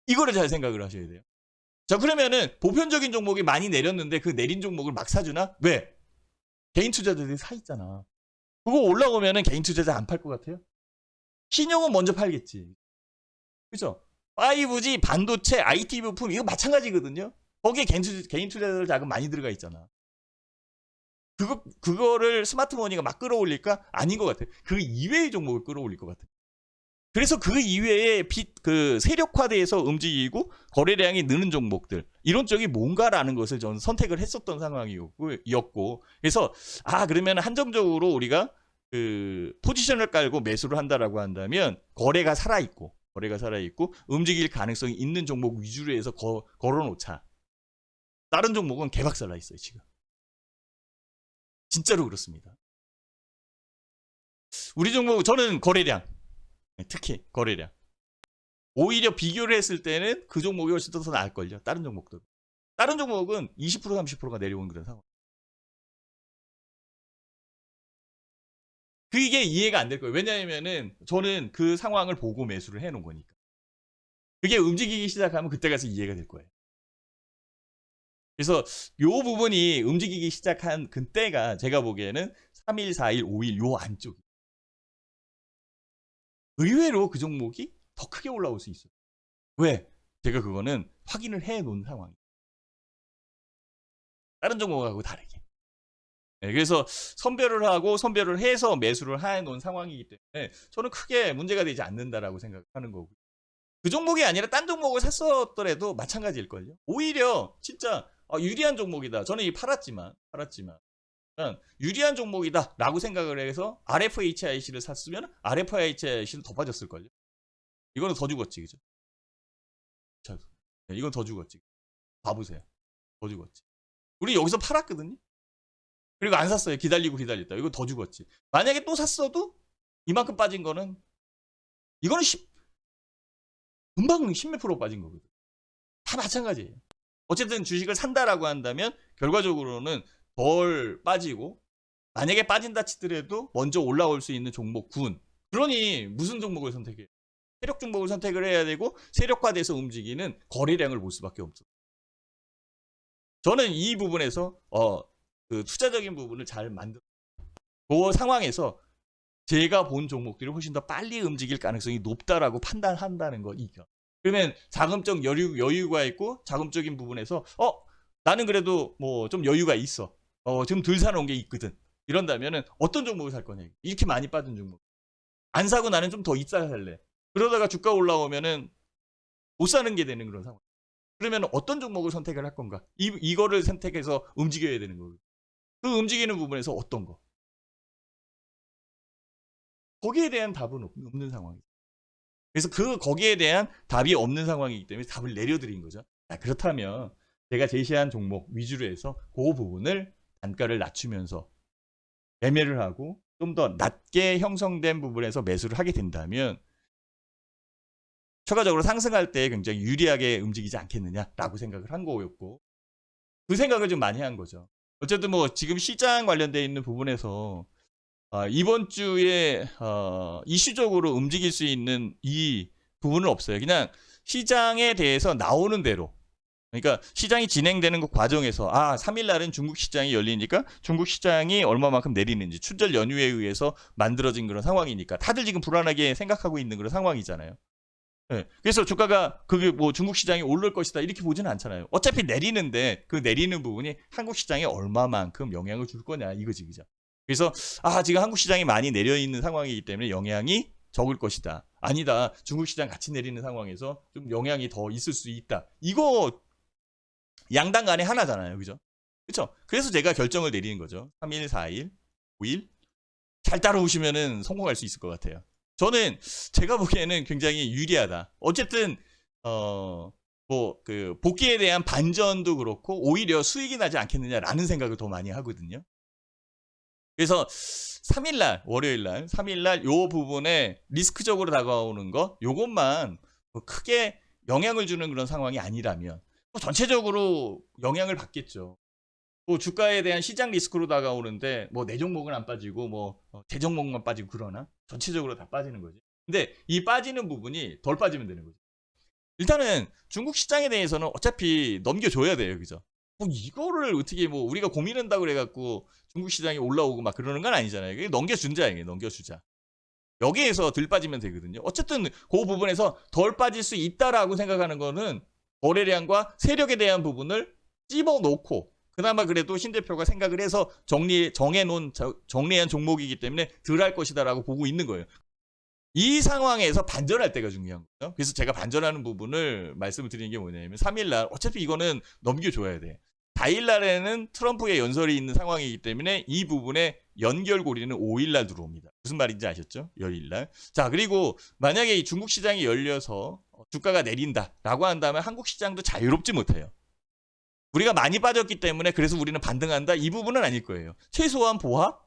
이거를 잘 생각을 하셔야 돼요. 자, 그러면은 보편적인 종목이 많이 내렸는데 그 내린 종목을 막 사주나? 왜? 개인 투자자들이 사 있잖아. 그거 올라오면은 개인 투자자 안 팔 것 같아요? 신용은 먼저 팔겠지. 그죠? 5G, 반도체, IT 부품 이거 마찬가지거든요. 거기에 개인 투자자들 자금 많이 들어가 있잖아. 그거를 스마트머니가 막 끌어올릴까? 아닌 것 같아요. 그 이외의 종목을 끌어올릴 것 같아요. 그래서 그 이외에 그 세력화돼서 움직이고 거래량이 느는 종목들 이런 쪽이 뭔가라는 것을 저는 선택을 했었던 상황이었고 그래서 그러면 한정적으로 우리가 그 포지션을 깔고 매수를 한다라고 한다면 거래가 살아있고 움직일 가능성이 있는 종목 위주로 해서 걸어놓자. 다른 종목은 개박살 나 있어요 지금. 진짜로 그렇습니다. 우리 종목 저는 거래량 특히 거래량 오히려 비교를 했을 때는 그 종목이 훨씬 더 나을걸요. 다른 종목도. 다른 종목은 20% 30%가 내려오는 그런 상황. 그게 이해가 안 될 거예요. 왜냐하면은 저는 그 상황을 보고 매수를 해놓은 거니까. 그게 움직이기 시작하면 그때 가서 이해가 될 거예요. 그래서 요 부분이 움직이기 시작한 그때가 제가 보기에는 3일, 4일, 5일 요 안쪽이. 의외로 그 종목이 더 크게 올라올 수 있어요. 왜? 제가 그거는 확인을 해 놓은 상황이에요. 다른 종목하고 다르게. 네, 그래서 선별을 해서 매수를 해 놓은 상황이기 때문에 저는 크게 문제가 되지 않는다라고 생각하는 거고. 그 종목이 아니라 딴 종목을 샀었더라도 마찬가지일걸요. 오히려 진짜 유리한 종목이다. 저는 이 팔았지만 유리한 종목이다 라고 생각을 해서 RFHIC를 샀으면 RFHIC는 더 빠졌을걸요. 이거는 더 죽었지, 그죠? 이건 더 죽었지. 봐보세요. 더 죽었지. 우리 여기서 팔았거든요. 그리고 안 샀어요. 기다렸다. 이거 더 죽었지. 만약에 또 샀어도 이만큼 빠진 거는 이거는 금방 10몇 프로 빠진 거거든. 다 마찬가지예요. 어쨌든 주식을 산다라고 한다면 결과적으로는 덜 빠지고 만약에 빠진다 치더라도 먼저 올라올 수 있는 종목군. 그러니 무슨 종목을 선택해요? 세력 종목을 선택을 해야 되고 세력화돼서 움직이는 거래량을 볼 수밖에 없죠. 저는 이 부분에서 그 투자적인 부분을 잘 만든 그 상황에서 제가 본 종목들이 훨씬 더 빨리 움직일 가능성이 높다라고 판단한다는 거 이거. 그러면 자금적 여유가 있고 자금적인 부분에서 나는 그래도 뭐 좀 여유가 있어. 좀 덜 사놓은 게 있거든. 이런다면은 어떤 종목을 살 거냐. 이렇게 많이 빠진 종목. 안 사고 나는 좀 더 이따가 살래. 그러다가 주가 올라오면은 못 사는 게 되는 그런 상황. 그러면 어떤 종목을 선택을 할 건가? 이거를 선택해서 움직여야 되는 거예요. 그 움직이는 부분에서 어떤 거? 거기에 대한 답은 없는 상황이죠. 그래서 거기에 대한 답이 없는 상황이기 때문에 답을 내려드린 거죠. 그렇다면 제가 제시한 종목 위주로 해서 그 부분을 단가를 낮추면서 매매를 하고 좀 더 낮게 형성된 부분에서 매수를 하게 된다면 추가적으로 상승할 때 굉장히 유리하게 움직이지 않겠느냐라고 생각을 한 거였고 그 생각을 좀 많이 한 거죠. 어쨌든 뭐 지금 시장 관련되어 있는 부분에서 이번 주에 이슈적으로 움직일 수 있는 이 부분은 없어요. 그냥 시장에 대해서 나오는 대로 그러니까 시장이 진행되는 그 과정에서 3일 날은 중국 시장이 열리니까 중국 시장이 얼마만큼 내리는지 추절 연휴에 의해서 만들어진 그런 상황이니까 다들 지금 불안하게 생각하고 있는 그런 상황이잖아요. 네. 그래서 주가가 그게 뭐 중국 시장이 오를 것이다 이렇게 보지는 않잖아요. 어차피 내리는데 그 내리는 부분이 한국 시장에 얼마만큼 영향을 줄 거냐 이거지, 그죠? 그래서 지금 한국 시장이 많이 내려 있는 상황이기 때문에 영향이 적을 것이다. 아니다. 중국 시장 같이 내리는 상황에서 좀 영향이 더 있을 수 있다. 이거 양당 간에 하나잖아요. 그죠? 그렇죠? 그래서 제가 결정을 내리는 거죠. 3일, 4일, 5일 잘 따라오시면은 성공할 수 있을 것 같아요. 저는 제가 보기에는 굉장히 유리하다. 어쨌든 뭐 그 복귀에 대한 반전도 그렇고 오히려 수익이 나지 않겠느냐라는 생각을 더 많이 하거든요. 그래서 3일날 월요일날 3일날 요 부분에 리스크적으로 다가오는 거 요것만 크게 영향을 주는 그런 상황이 아니라면 전체적으로 영향을 받겠죠. 뭐 주가에 대한 시장 리스크로 다가오는데 뭐 내 종목은 안 빠지고 뭐 제 종목만 빠지고 그러나 전체적으로 다 빠지는 거지. 근데 이 빠지는 부분이 덜 빠지면 되는 거죠. 일단은 중국 시장에 대해서는 어차피 넘겨줘야 돼요, 그죠? 뭐 이거를 어떻게 뭐 우리가 고민한다고 그래갖고 중국 시장이 올라오고 막 그러는 건 아니잖아요. 이게 넘겨준자, 이게 넘겨주자. 여기에서 덜 빠지면 되거든요. 어쨌든 그 부분에서 덜 빠질 수 있다라고 생각하는 거는 거래량과 세력에 대한 부분을 찝어놓고 그나마 그래도 신 대표가 생각을 해서 정리한 종목이기 때문에 덜 할 것이다라고 보고 있는 거예요. 이 상황에서 반전할 때가 중요한 거죠. 그래서 제가 반전하는 부분을 말씀을 드리는 게 뭐냐면 3일날 어차피 이거는 넘겨줘야 돼. 4일날에는 트럼프의 연설이 있는 상황이기 때문에 이 부분에 연결고리는 5일날 들어옵니다. 무슨 말인지 아셨죠? 열일날. 자, 그리고 만약에 이 중국 시장이 열려서 주가가 내린다라고 한다면 한국 시장도 자유롭지 못해요. 우리가 많이 빠졌기 때문에 그래서 우리는 반등한다? 이 부분은 아닐 거예요. 최소한 보합,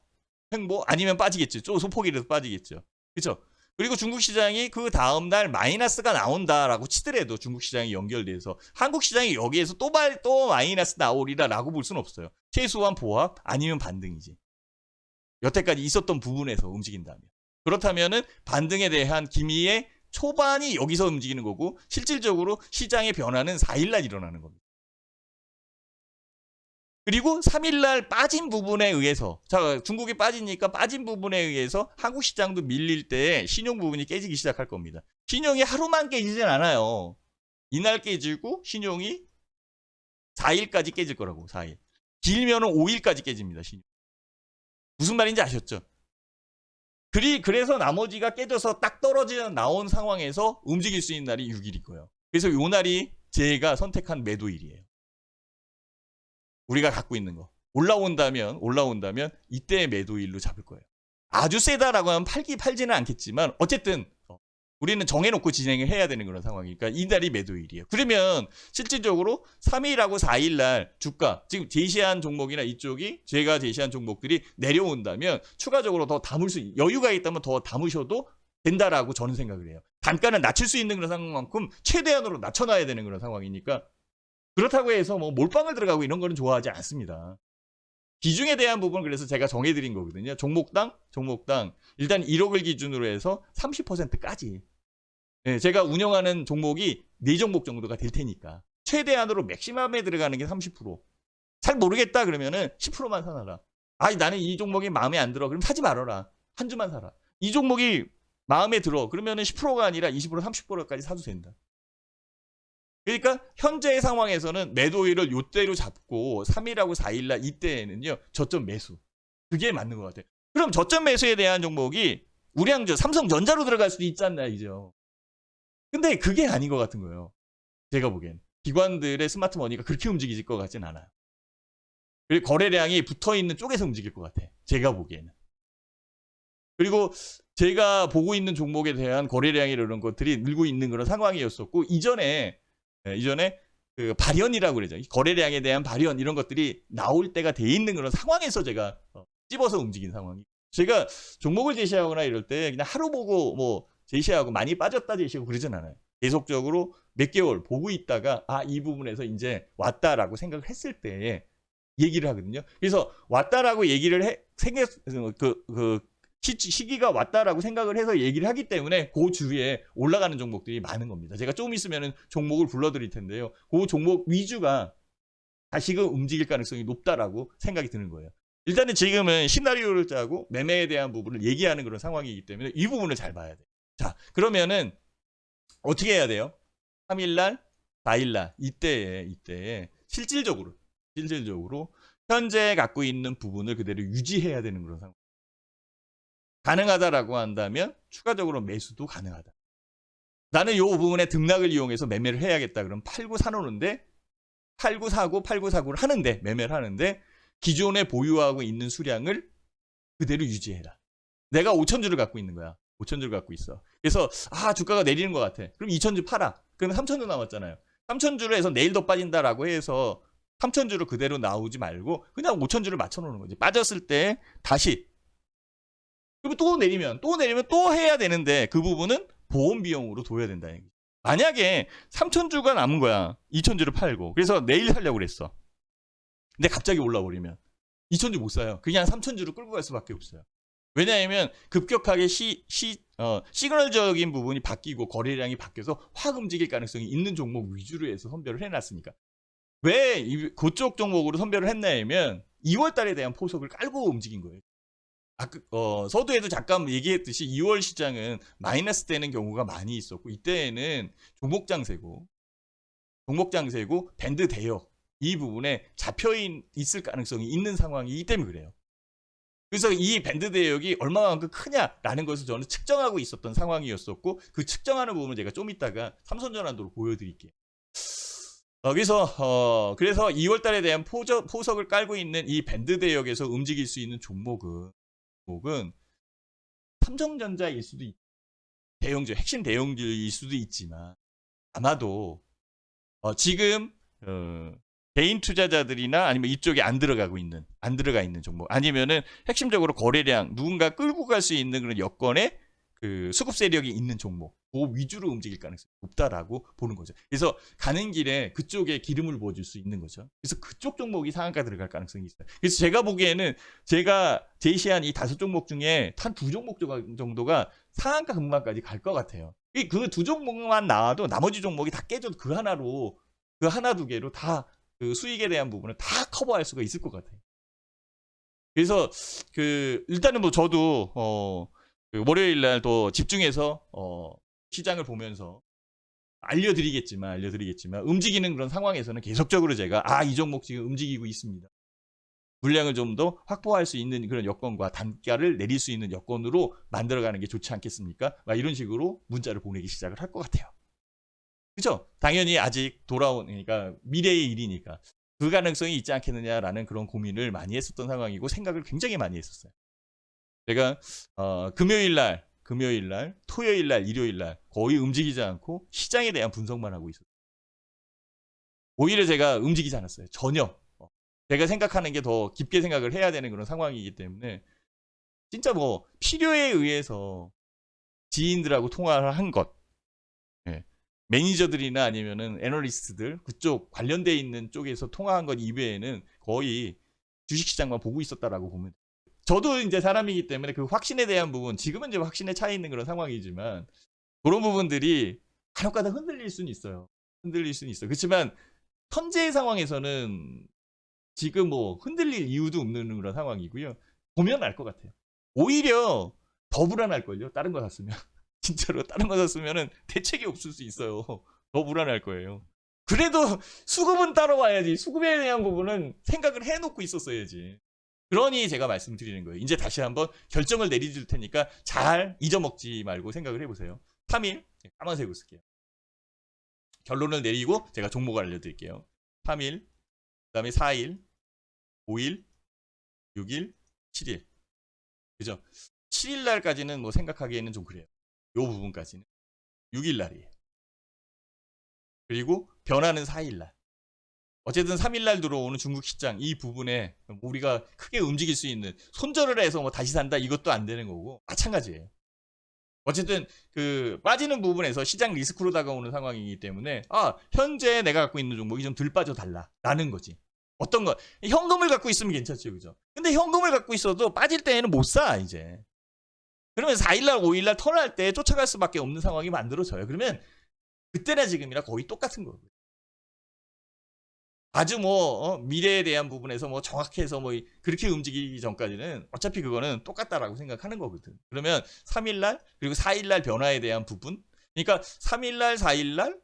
횡보 아니면 빠지겠죠. 좀 소폭이라도 빠지겠죠. 그렇죠? 그리고 중국 시장이 그 다음날 마이너스가 나온다라고 치더라도 중국 시장이 연결돼서 한국 시장이 여기에서 또 마이너스 나오리라라고 볼 수는 없어요. 최소한 보합 아니면 반등이지. 여태까지 있었던 부분에서 움직인다면. 그렇다면은 반등에 대한 기미의 초반이 여기서 움직이는 거고 실질적으로 시장의 변화는 4일날 일어나는 겁니다. 그리고 3일날 빠진 부분에 의해서, 자, 중국이 빠지니까 빠진 부분에 의해서 한국 시장도 밀릴 때 신용 부분이 깨지기 시작할 겁니다. 신용이 하루만 깨지진 않아요. 이날 깨지고 신용이 4일까지 깨질 거라고, 4일. 길면은 5일까지 깨집니다, 신용. 무슨 말인지 아셨죠? 그래서 나머지가 깨져서 딱 떨어져 나온 상황에서 움직일 수 있는 날이 6일일 거예요. 그래서 요 날이 제가 선택한 매도일이에요. 우리가 갖고 있는 거. 올라온다면 이때의 매도일로 잡을 거예요. 아주 세다라고 하면 팔지는 않겠지만 어쨌든 우리는 정해놓고 진행을 해야 되는 그런 상황이니까 이날이 매도일이에요. 그러면 실질적으로 3일하고 4일날 주가, 지금 제시한 종목이나 이쪽이 제가 제시한 종목들이 내려온다면 추가적으로 더 여유가 있다면 더 담으셔도 된다라고 저는 생각을 해요. 단가는 낮출 수 있는 그런 상황만큼 최대한으로 낮춰놔야 되는 그런 상황이니까 그렇다고 해서 뭐 몰빵을 들어가고 이런 거는 좋아하지 않습니다. 비중에 대한 부분은 그래서 제가 정해드린 거거든요. 종목당 일단 1억을 기준으로 해서 30%까지. 네, 제가 운영하는 종목이 4종목 정도가 될 테니까 최대한으로 맥시멈에 들어가는 게 30%. 잘 모르겠다 그러면은 10%만 사놔라. 아니 나는 이 종목이 마음에 안 들어. 그럼 사지 말아라. 한 주만 사라. 이 종목이 마음에 들어. 그러면은 10%가 아니라 20% 30%까지 사도 된다. 그러니까 현재의 상황에서는 매도일을 요때로 잡고 3일하고 4일날 이때에는요 저점 매수. 그게 맞는 것 같아요. 그럼 저점 매수에 대한 종목이 우량주 삼성전자로 들어갈 수도 있지 않나 이죠. 근데 그게 아닌 것 같은 거예요. 제가 보기엔 기관들의 스마트머니가 그렇게 움직일 것 같진 않아요. 그리고 거래량이 붙어있는 쪽에서 움직일 것 같아. 제가 보기에는. 그리고 제가 보고 있는 종목에 대한 거래량이 이런 것들이 늘고 있는 그런 상황이었었고 이전에 그 발현이라고 그러죠. 거래량에 대한 발현 이런 것들이 나올 때가 돼 있는 그런 상황에서 제가 찝어서 움직인 상황이. 제가 종목을 제시하거나 이럴 때 그냥 하루 보고 뭐 제시하고 많이 빠졌다 제시하고 그러진 않아요. 계속적으로 몇 개월 보고 있다가 이 부분에서 이제 왔다라고 생각을 했을 때 얘기를 하거든요. 그래서 왔다라고 얘기를 시기가 왔다라고 생각을 해서 얘기를 하기 때문에 그 주위에 올라가는 종목들이 많은 겁니다. 제가 좀 있으면 종목을 불러드릴 텐데요. 그 종목 위주가 다시금 움직일 가능성이 높다라고 생각이 드는 거예요. 일단은 지금은 시나리오를 짜고 매매에 대한 부분을 얘기하는 그런 상황이기 때문에 이 부분을 잘 봐야 돼요. 자, 그러면은 어떻게 해야 돼요? 3일날, 4일날 이때에 실질적으로 현재 갖고 있는 부분을 그대로 유지해야 되는 그런 상황. 가능하다라고 한다면 추가적으로 매수도 가능하다. 나는 이 부분에 등락을 이용해서 매매를 해야겠다. 그럼 팔고 사놓는데 팔고 사고를 하는데 매매를 하는데 기존에 보유하고 있는 수량을 그대로 유지해라. 내가 5,000주를 갖고 있는 거야. 5,000주를 갖고 있어. 그래서 주가가 내리는 것 같아. 그럼 2,000주 팔아. 그러면 3,000주 남았잖아요. 3,000주를 해서 내일 더 빠진다라고 해서 3,000주를 그대로 나오지 말고 그냥 5,000주를 맞춰놓는 거지. 빠졌을 때 다시 그리고 또 내리면 또 해야 되는데 그 부분은 보험 비용으로 둬야 된다. 만약에 3,000주가 남은 거야. 2,000주를 팔고. 그래서 내일 살려고 그랬어. 근데 갑자기 올라버리면 2,000주 못 사요. 그냥 3,000주를 끌고 갈 수밖에 없어요. 왜냐하면 급격하게 시그널적인 부분이 바뀌고 거래량이 바뀌어서 확 움직일 가능성이 있는 종목 위주로 해서 선별을 해놨으니까. 왜 그쪽 종목으로 선별을 했냐면 2월 달에 대한 포석을 깔고 움직인 거예요. 서두에도 잠깐 얘기했듯이 2월 시장은 마이너스 되는 경우가 많이 있었고 이때에는 종목 장세고 밴드 대역 이 부분에 잡혀 있을 가능성이 있는 상황이기 때문에 그래요. 그래서 이 밴드 대역이 얼마만큼 크냐라는 것을 저는 측정하고 있었던 상황이었었고, 그 측정하는 부분을 제가 좀 이따가 삼선전환도로 보여드릴게요. 그래서 2월달에 대한 포석을 깔고 있는 이 밴드 대역에서 움직일 수 있는 종목은 삼성전자일 수도 있고, 핵심 대형주일 수도 있지만, 아마도 지금 개인 투자자들이나 아니면 이쪽에 안 들어가 있는 종목, 아니면은 핵심적으로 거래량 누군가 끌고 갈 수 있는 그런 여건의 그 수급 세력이 있는 종목, 그 위주로 움직일 가능성이 높다라고 보는 거죠. 그래서 가는 길에 그쪽에 기름을 부어줄 수 있는 거죠. 그래서 그쪽 종목이 상한가 들어갈 가능성이 있어요. 그래서 제가 보기에는 제가 제시한 이 5종목 중에 한 2종목 정도가 상한가 근방까지 갈 것 같아요. 그 2종목만 나와도 나머지 종목이 다 깨져도 그 하나 두 개로 다 그 수익에 대한 부분을 다 커버할 수가 있을 것 같아요. 그래서 일단은 뭐 저도 그 월요일 날 또 집중해서 시장을 보면서 알려드리겠지만 움직이는 그런 상황에서는 계속적으로 제가 이 종목 지금 움직이고 있습니다. 물량을 좀 더 확보할 수 있는 그런 여건과 단가를 내릴 수 있는 여건으로 만들어가는 게 좋지 않겠습니까? 이런 식으로 문자를 보내기 시작을 할 것 같아요. 그죠? 당연히 아직 그러니까 미래의 일이니까 그 가능성이 있지 않겠느냐라는 그런 고민을 많이 했었던 상황이고, 생각을 굉장히 많이 했었어요. 제가 금요일 날, 토요일 날, 일요일 날 거의 움직이지 않고 시장에 대한 분석만 하고 있었어요. 오히려 제가 움직이지 않았어요. 전혀. 제가 생각하는 게 더 깊게 생각을 해야 되는 그런 상황이기 때문에, 진짜 뭐 필요에 의해서 지인들하고 통화를 한 것, 매니저들이나 아니면은 애널리스트들 그쪽 관련돼 있는 쪽에서 통화한 것 이외에는 거의 주식시장만 보고 있었다라고 보면, 저도 이제 사람이기 때문에 그 확신에 대한 부분, 지금은 이제 확신에 차 있는 그런 상황이지만, 그런 부분들이 간혹가다 흔들릴 수는 있어요. 그렇지만 현재의 상황에서는 지금 뭐 흔들릴 이유도 없는 그런 상황이고요. 보면 알 것 같아요. 오히려 더 불안할걸요. 다른 거 샀으면. 진짜로 다른 거 샀으면은 대책이 없을 수 있어요. 더 불안할 거예요. 그래도 수급은 따라와야지. 수급에 대한 부분은 생각을 해놓고 있었어야지. 그러니 제가 말씀드리는 거예요. 이제 다시 한번 결정을 내려줄 테니까 잘 잊어먹지 말고 생각을 해보세요. 3일 까만색으로 쓸게요. 결론을 내리고 제가 종목을 알려드릴게요. 3일, 그 다음에 4일, 5일, 6일, 7일. 그죠? 7일 날까지는 뭐 생각하기에는 좀 그래요. 요 부분까지는. 6일 날이에요. 그리고 변화는 4일 날. 어쨌든 3일 날 들어오는 중국 시장 이 부분에 우리가 크게 움직일 수 있는, 손절을 해서 뭐 다시 산다 이것도 안 되는 거고 마찬가지예요. 어쨌든 그 빠지는 부분에서 시장 리스크로 다가오는 상황이기 때문에 현재 내가 갖고 있는 종목이 좀 덜 빠져 달라라는 거지. 어떤 거 현금을 갖고 있으면 괜찮죠, 그죠? 근데 현금을 갖고 있어도 빠질 때에는 못 사 이제. 그러면 4일날 5일날 턴할 때 쫓아갈 수밖에 없는 상황이 만들어져요. 그러면 그때나 지금이나 거의 똑같은 거고요. 아주 뭐 미래에 대한 부분에서 뭐 정확해서 뭐 그렇게 움직이기 전까지는 어차피 그거는 똑같다라고 생각하는 거거든. 그러면 3일날 그리고 4일날 변화에 대한 부분, 그러니까 3일날 4일날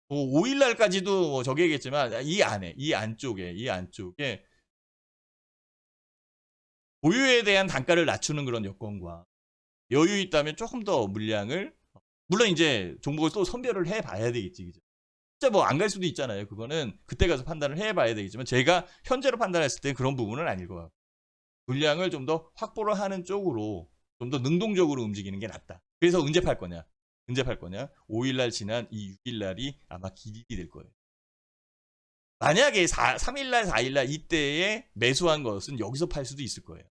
5일날까지도 뭐 저기겠지만 이 안쪽에 보유에 대한 단가를 낮추는 그런 여건과 여유 있다면 조금 더 물량을, 물론 이제 종목을 또 선별을 해봐야 되겠지, 그죠? 진짜 뭐 안 갈 수도 있잖아요. 그거는 그때 가서 판단을 해봐야 되겠지만, 제가 현재로 판단했을 때 그런 부분은 아닐 것 같고, 물량을 좀 더 확보를 하는 쪽으로 좀 더 능동적으로 움직이는 게 낫다. 그래서 언제 팔 거냐? 5일날 지난 이 6일날이 아마 기립이 될 거예요. 만약에 3일날 4일날 이때에 매수한 것은 여기서 팔 수도 있을 거예요.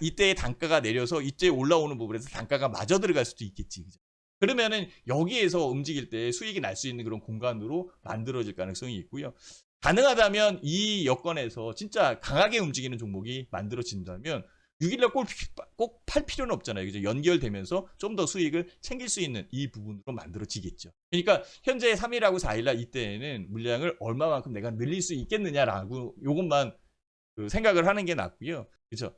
이때의 단가가 내려서 이때 올라오는 부분에서 단가가 마저 들어갈 수도 있겠지, 그죠? 그러면은 여기에서 움직일 때 수익이 날 수 있는 그런 공간으로 만들어질 가능성이 있고요. 가능하다면 이 여건에서 진짜 강하게 움직이는 종목이 만들어진다면 6일날 꼭 팔 필요는 없잖아요, 그죠? 연결되면서 좀 더 수익을 챙길 수 있는 이 부분으로 만들어지겠죠. 그러니까 현재 3일하고 4일날 이때에는 물량을 얼마만큼 내가 늘릴 수 있겠느냐라고 요것만 생각을 하는 게 낫고요, 그죠?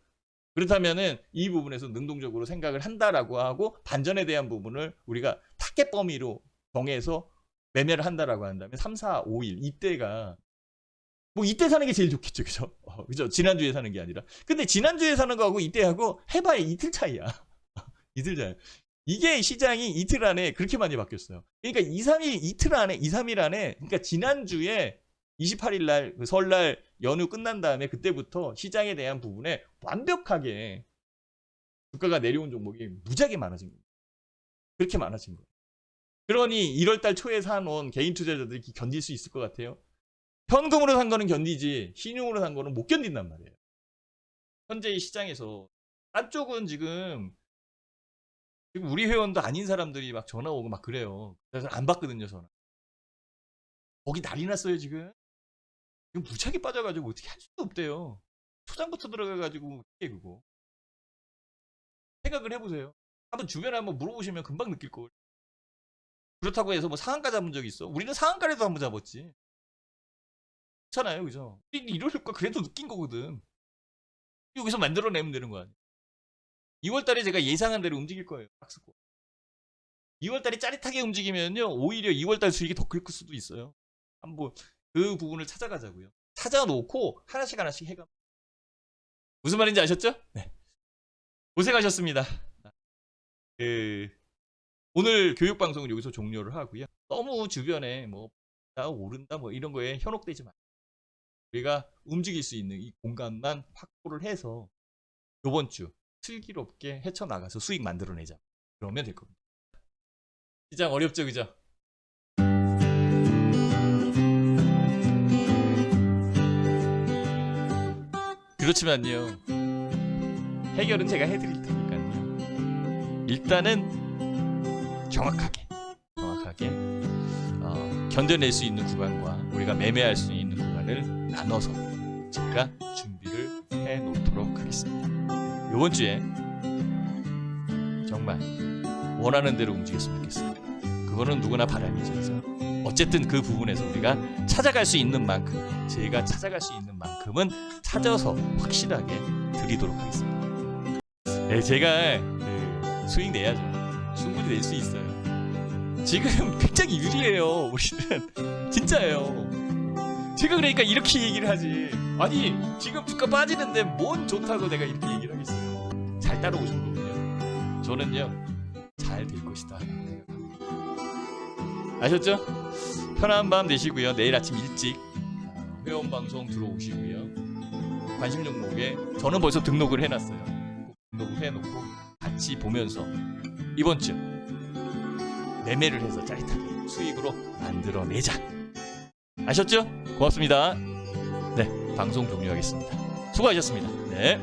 그렇다면은 이 부분에서 능동적으로 생각을 한다라고 하고, 반전에 대한 부분을 우리가 타겟 범위로 정해서 매매를 한다라고 한다면 3, 4, 5일 이때가 뭐 이때 사는 게 제일 좋겠죠, 그죠? 그죠? 지난주에 사는 게 아니라. 근데 지난주에 사는 거하고 이때하고 해봐야 이틀 차이야. 이틀 차이. 이게 시장이 이틀 안에 그렇게 많이 바뀌었어요. 그러니까 2, 3일, 이틀 안에, 2, 3일 안에, 그러니까 지난주에 28일 날, 그 설날 연휴 끝난 다음에 그때부터 시장에 대한 부분에 완벽하게 주가가 내려온 종목이 무지하게 많아진 거예요. 그렇게 많아진 거예요. 그러니 1월달 초에 사놓은 개인 투자자들이 견딜 수 있을 것 같아요? 현금으로 산 거는 견디지 신용으로 산 거는 못 견딘단 말이에요. 현재의 시장에서 한쪽은 지금 우리 회원도 아닌 사람들이 막 전화 오고 막 그래요. 그래서 안 받거든요, 전화. 거기 난리 났어요, 지금. 지금 무지하게 빠져가지고 어떻게 할 수도 없대요. 초장부터 들어가가지고 어떻게 그거. 생각을 해보세요. 한번 주변에 한번 물어보시면 금방 느낄 거예요. 그렇다고 해서 뭐 상한가 잡은 적 있어? 우리는 상한가라도 한번 잡았지. 그렇잖아요, 그죠? 이럴 효과 그래도 느낀 거거든. 여기서 만들어내면 되는 거 아니야. 2월달에 제가 예상한 대로 움직일 거예요. 박스권. 2월달에 짜릿하게 움직이면요, 오히려 2월달 수익이 더 클 수도 있어요. 한번 그 부분을 찾아가자고요. 찾아놓고 하나씩 하나씩 해가. 무슨 말인지 아셨죠? 네. 고생하셨습니다. 오늘 교육 방송은 여기서 종료를 하고요. 너무 주변에 뭐 오른다 뭐 이런 거에 현혹되지 마. 우리가 움직일 수 있는 이 공간만 확보를 해서 이번 주 슬기롭게 헤쳐나가서 수익 만들어내자. 그러면 될 겁니다. 시장 어렵죠, 그죠? 그렇지만요, 해결은 제가 해드릴 테니까요. 일단은 정확하게 견뎌낼 수 있는 구간과 우리가 매매할 수 있는 구간을 나눠서 제가 준비를 해 놓도록 하겠습니다. 이번 주에 정말 원하는 대로 움직였으면 좋겠어요. 그거는 누구나 바람이죠. 그래서 어쨌든 그 부분에서 우리가 찾아갈 수 있는 만큼, 제가 찾아갈 수 있는 만큼은 찾아서 확실하게 드리도록 하겠습니다. 네, 제가 수익 내야죠. 충분히 낼 수 있어요. 지금 굉장히 유리해요. 우리는 진짜예요. 제가 그러니까 이렇게 얘기를 하지. 아니 지금 주가 빠지는데 뭔 좋다고 내가 이렇게 얘기를 하겠어요. 잘 따라오신 거군요. 저는요 잘 될 것이다 생각합니다. 아셨죠? 편한 밤 되시고요. 내일 아침 일찍 회원 방송 들어오시고요. 관심 종목에 저는 벌써 등록을 해놨어요. 등록을 해놓고 같이 보면서 이번 주 매매를 해서 짜릿하게 수익으로 만들어내자. 아셨죠? 고맙습니다. 네, 방송 종료하겠습니다. 수고하셨습니다. 네.